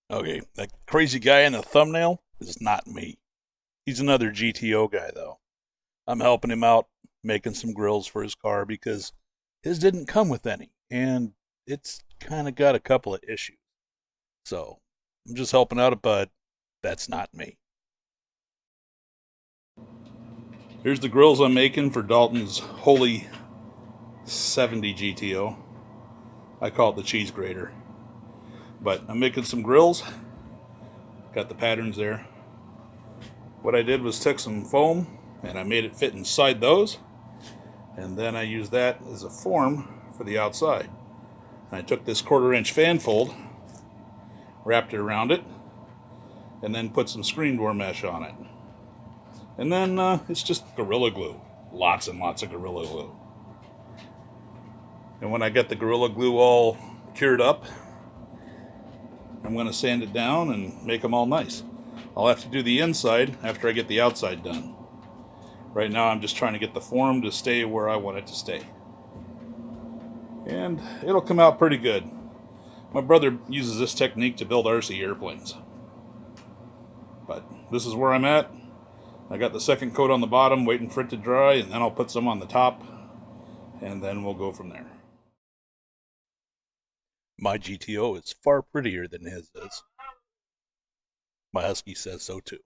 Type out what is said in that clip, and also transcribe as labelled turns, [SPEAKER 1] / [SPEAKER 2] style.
[SPEAKER 1] Okay, that crazy guy in the thumbnail is not me. He's another GTO guy, though. I'm helping him out, making some grills for his car because his didn't come with any, and it's kind of got a couple of issues. So I'm just helping out a bud. That's not me. Here's the grills I'm making for Dalton's Holy 70 GTO. I call it the cheese grater. But I'm making some grills. Got the patterns there. What I did was took some foam and I made it fit inside those. And then I used that as a form for the outside. And I took this 1/4 inch fan fold, wrapped it around it, and then put some screen door mesh on it. And then it's just Gorilla Glue. Lots and lots of Gorilla Glue. And when I get the Gorilla Glue all cured up, I'm going to sand it down and make them all nice. I'll have to do the inside after I get the outside done. Right now I'm just trying to get the form to stay where I want it to stay. And it'll come out pretty good. My brother uses this technique to build RC airplanes. But this is where I'm at. I got the second coat on the bottom waiting for it to dry, and then I'll put some on the top, and then we'll go from there. My GTO is far prettier than his is. My husky says so too.